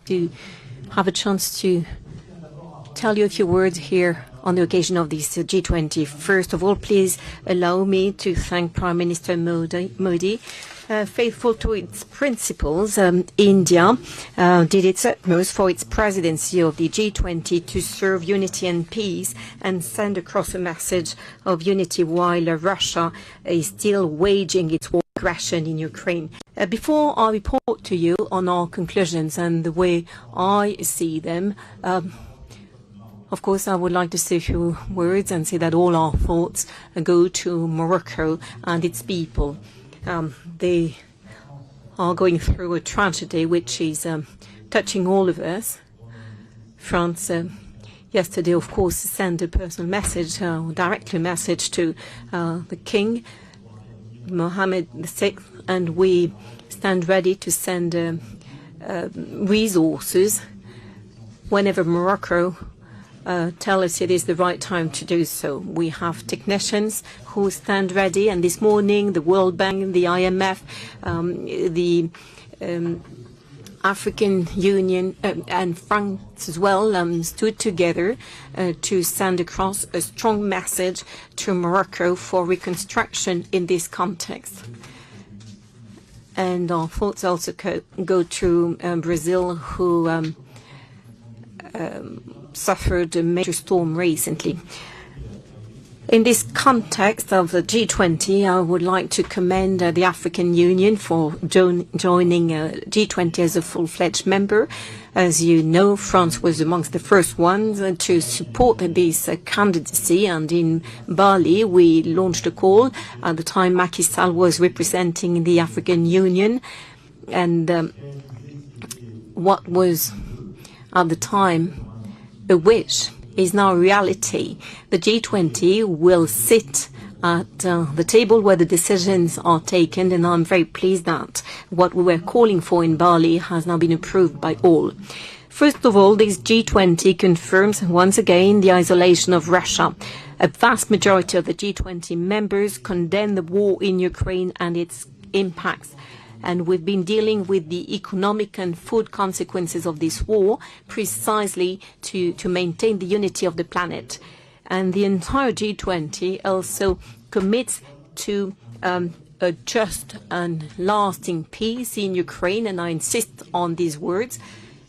to have a chance to tell you a few words here on the occasion of this G20. First of all, please allow me to thank Prime Minister Modi. Faithful to its principles, India did its utmost for its presidency of the G20 to serve unity and peace and send across a message of unity while Russia is still waging its war aggression in Ukraine. Before I report to you on our conclusions and the way I see them, of course, I would like to say a few words and say that all our thoughts go to Morocco and its people. They are going through a tragedy which is touching all of us. France yesterday, of course, sent a personal message, directly a message to the King, Mohammed VI, and we stand ready to send resources whenever Morocco tell us it is the right time to do so. We have technicians who stand ready, and this morning the World Bank, the IMF, the African Union and France as well stood together to send across a strong message to Morocco for reconstruction in this context. And our thoughts also go to Brazil, who suffered a major storm recently. In this context of the G20, I would like to commend the African Union for joining G20 as a full-fledged member. As you know, France was amongst the first ones to support this candidacy, and in Bali we launched a call. At the time, Macky Sall was representing the African Union, and what was at the time a wish is now a reality. The G20 will sit at the table where the decisions are taken, and I'm very pleased that what we were calling for in Bali has now been approved by all. First of all, this G20 confirms once again the isolation of Russia. A vast majority of the G20 members condemn the war in Ukraine and its impacts. And we've been dealing with the economic and food consequences of this war precisely to maintain the unity of the planet. And the entire G20 also commits to a just and lasting peace in Ukraine, and I insist on these words.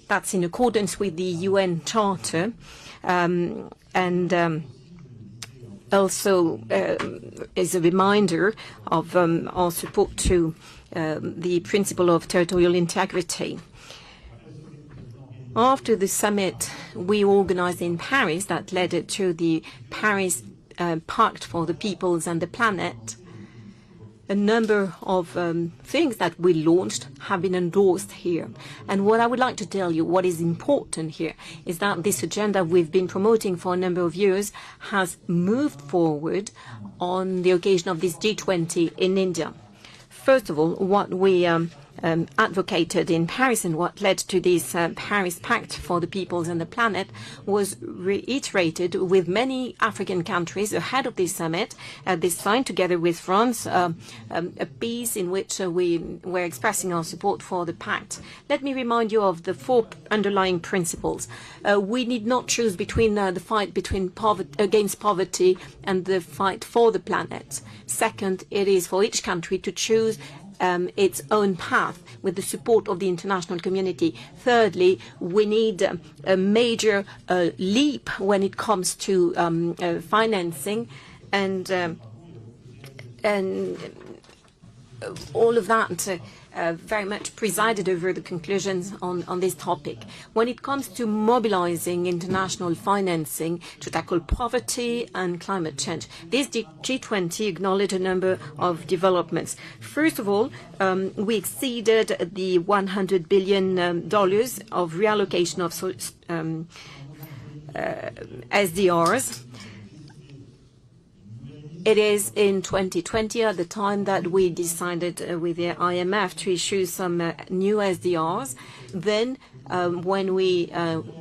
That's in accordance with the UN Charter, and also is a reminder of our support to the principle of territorial integrity. After the summit we organized in Paris that led to the Paris Pact for the Peoples and the Planet, a number of things that we launched have been endorsed here. And what I would like to tell you, what is important here, is that this agenda we've been promoting for a number of years has moved forward on the occasion of this G20 in India. First of all, what we advocated in Paris and what led to this Paris Pact for the Peoples and the Planet was reiterated with many African countries ahead of this summit. They signed together with France a piece in which we were expressing our support for the pact. Let me remind you of the four underlying principles. We need not choose between the fight against poverty and the fight for the planet. Second, it is for each country to choose its own path with the support of the international community. Thirdly, we need a major leap when it comes to financing, and all of that very much presided over the conclusions on this topic. When it comes to mobilizing international financing to tackle poverty and climate change, this G20 acknowledged a number of developments. First of all, we exceeded the $100 billion of reallocation of SDRs. It is in 2020, at the time that we decided with the IMF to issue some new SDRs. Then, when we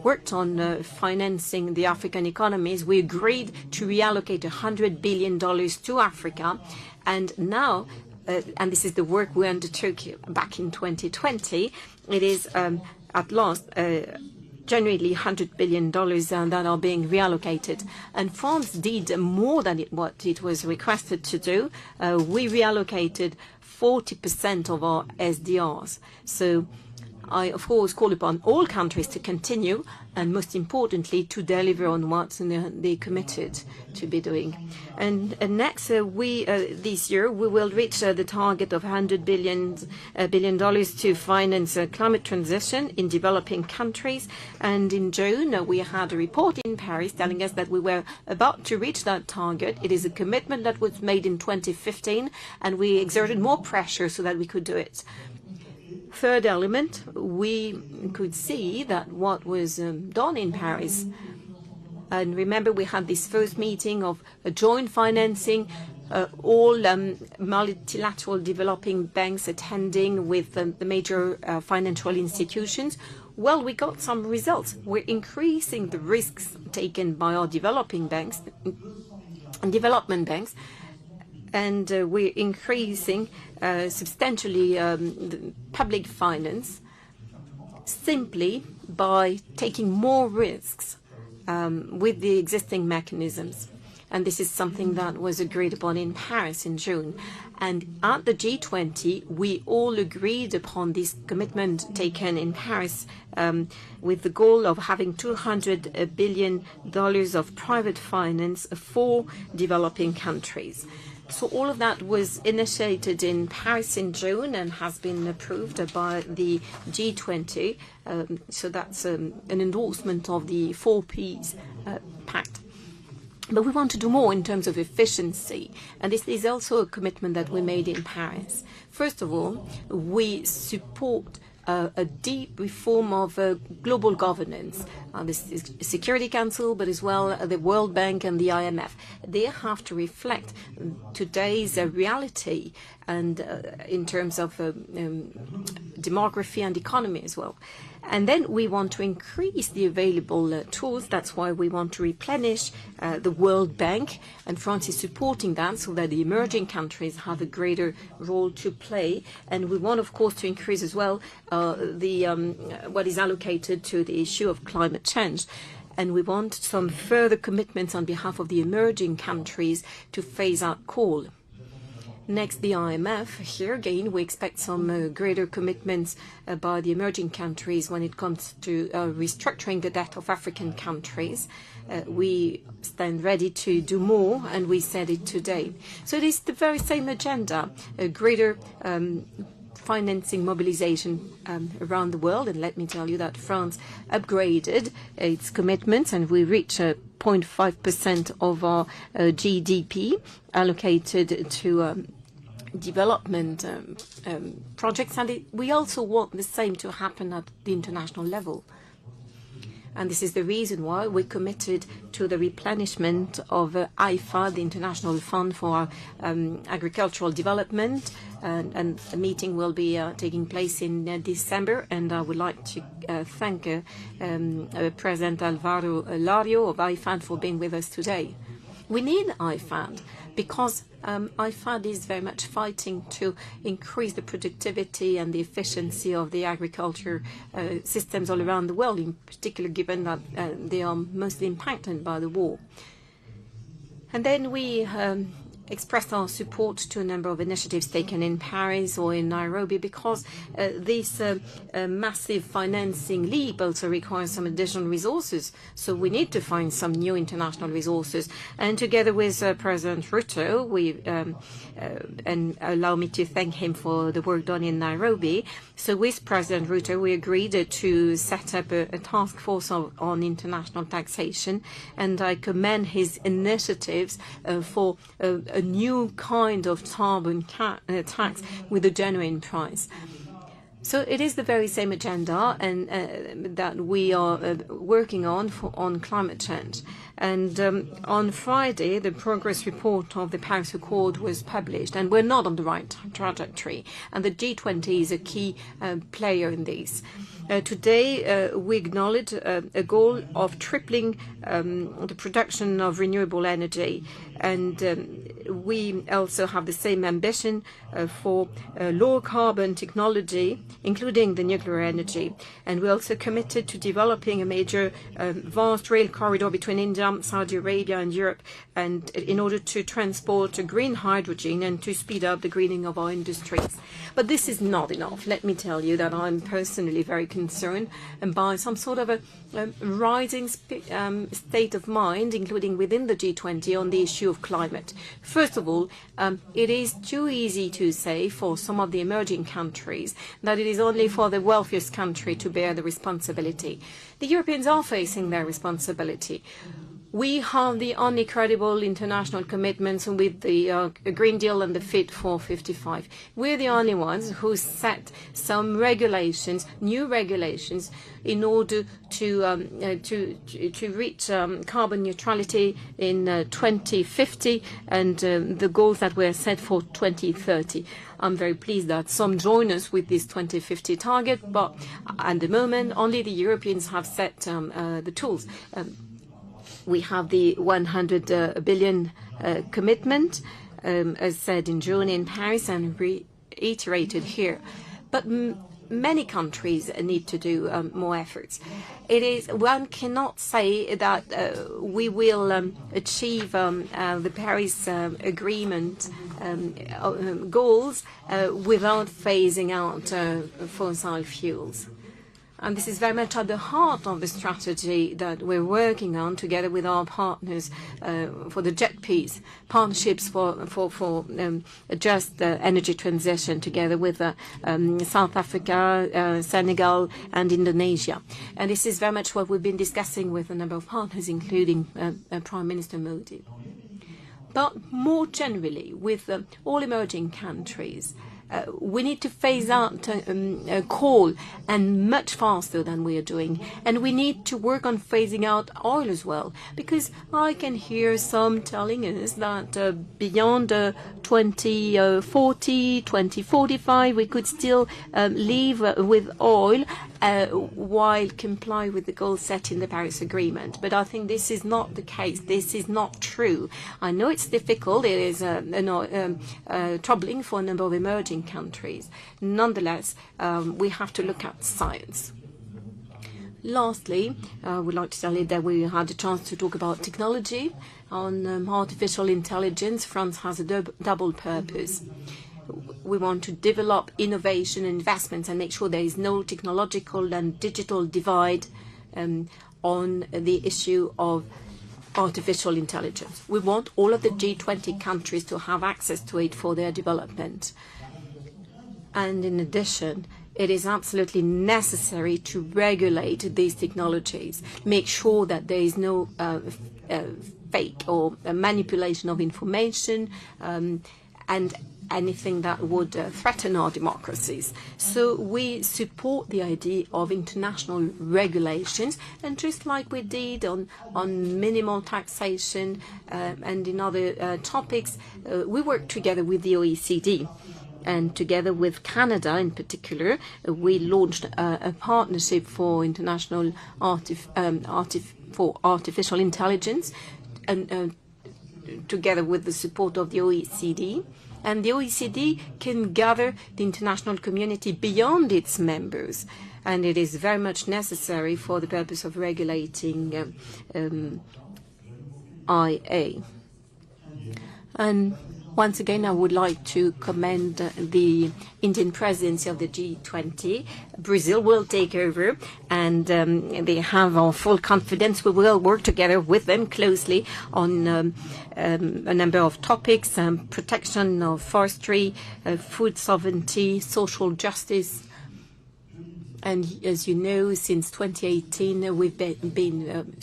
worked on financing the African economies, we agreed to reallocate $100 billion to Africa. And now, and this is the work we undertook back in 2020, it is at last, genuinely $100 billion that are being reallocated. And France did more than what it was requested to do. We reallocated 40% of our SDRs. So I, of course, call upon all countries to continue and, most importantly, to deliver on what they committed to be doing. And next, this year, we will reach the target of $100 billion to finance climate transition in developing countries. And in June, we had a report in Paris telling us that we were about to reach that target. It is a commitment that was made in 2015, and we exerted more pressure so that we could do it. Third element, we could see that what was done in Paris, and remember we had this first meeting of joint financing, all multilateral developing banks attending with the major financial institutions. Well, we got some results. We're increasing the risks taken by our developing banks and development banks, and we're increasing substantially the public finance simply by taking more risks with the existing mechanisms. And this is something that was agreed upon in Paris in June. And at the G20, we all agreed upon this commitment taken in Paris with the goal of having $200 billion of private finance for developing countries. So all of that was initiated in Paris in June and has been approved by the G20. So that's an endorsement of the 4Ps pact. But we want to do more in terms of efficiency. And this is also a commitment that we made in Paris. First of all, we support a deep reform of global governance. This is Security Council, but as well the World Bank and the IMF. They have to reflect today's reality and in terms of demography and economy as well. And then we want to increase the available tools. That's why we want to replenish the World Bank, and France is supporting that so that the emerging countries have a greater role to play. And we want, of course, to increase as well what is allocated to the issue of climate change. And we want some further commitments on behalf of the emerging countries to phase out coal. Next, the IMF. Here again, we expect some greater commitments by the emerging countries when it comes to restructuring the debt of African countries. We stand ready to do more, and we said it today. So it is the very same agenda, a greater financing mobilization around the world. And let me tell you that France upgraded its commitments, and we reached 0.5% of our GDP allocated to development projects, and we also want the same to happen at the international level. And this is the reason why we committed to the replenishment of I.N.D.I.A, the International Fund for Agricultural Development, and a meeting will be taking place in December. And I would like to thank President Alvaro Lario of I.N.D.I.A for being with us today. We need I.N.D.I.A because I.N.D.I.A is very much fighting to increase the productivity and the efficiency of the agriculture systems all around the world, in particular given that they are mostly impacted by the war. And then we expressed our support to a number of initiatives taken in Paris or in Nairobi because this massive financing leap also requires some additional resources. So we need to find some new international resources. And together with President Ruto, and allow me to thank him for the work done in Nairobi. So with President Ruto, we agreed to set up a task force on international taxation. And I commend his initiatives for a new kind of carbon tax with a genuine price. So it is the very same agenda and that we are working on climate change. And on Friday, the progress report of the Paris Accord was published, and we're not on the right trajectory. And the G20 is a key player in this. Today, we acknowledge a goal of tripling the production of renewable energy, and we also have the same ambition for low carbon technology, including the nuclear energy. And we're also committed to developing a major vast rail corridor between India, Saudi Arabia and Europe, and in order to transport green hydrogen and to speed up the greening of our industries. But this is not enough. Let me tell you that I'm personally very concerned by some sort of a rising state of mind, including within the G20, on the issue of climate. First of all, it is too easy to say for some of the emerging countries that it is only for the wealthiest country to bear the responsibility. The Europeans are facing their responsibility. We have the only credible international commitments with the Green Deal and the Fit for 55. We're the only ones who set some regulations, new regulations, in order to reach carbon neutrality in 2050 and the goals that were set for 2030. I'm very pleased that some join us with this 2050 target, but at the moment, only the Europeans have set the tools. We have the 100 billion commitment, as said in June in Paris and reiterated here. But many countries need to do more efforts. One cannot say that we will achieve the Paris Agreement goals without phasing out fossil fuels. And this is very much at the heart of the strategy that we're working on together with our partners for the JETPs, partnerships for just energy transition together with South Africa, Senegal and Indonesia. And this is very much what we've been discussing with a number of partners, including Prime Minister Modi. But more generally, with all emerging countries, we need to phase out coal, and much faster than we are doing. And we need to work on phasing out oil as well, because I can hear some telling us that beyond 2040, 2045, we could still live with oil while comply with the goals set in the Paris Agreement. But I think this is not the case. This is not true. I know it's difficult. It is troubling for a number of emerging countries. Nonetheless, we have to look at science. Lastly, I would like to tell you that we had a chance to talk about technology. On artificial intelligence, France has a double purpose. We want to develop innovation and investments and make sure there is no technological and digital divide on the issue of artificial intelligence. We want all of the G20 countries to have access to it for their development. And in addition, it is absolutely necessary to regulate these technologies, make sure that there is no fake or manipulation of information and anything that would threaten our democracies. So we support the idea of international regulations, and just like we did on minimal taxation and in other topics, we work together with the OECD. And together with Canada in particular, we launched a partnership for international artificial intelligence, and together with the support of the OECD. And the OECD can gather the international community beyond its members. And it is very much necessary for the purpose of regulating I.N.D.I.A. And once again, I would like to commend the Indian presidency of the G20. Brazil will take over, and they have our full confidence. We will work together with them closely on a number of topics: protection of forestry, food sovereignty, social justice. And as you know, since 2018, we've been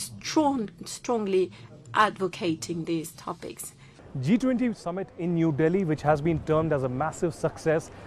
strongly advocating these topics. G20 summit in New Delhi, which has been termed as a massive success,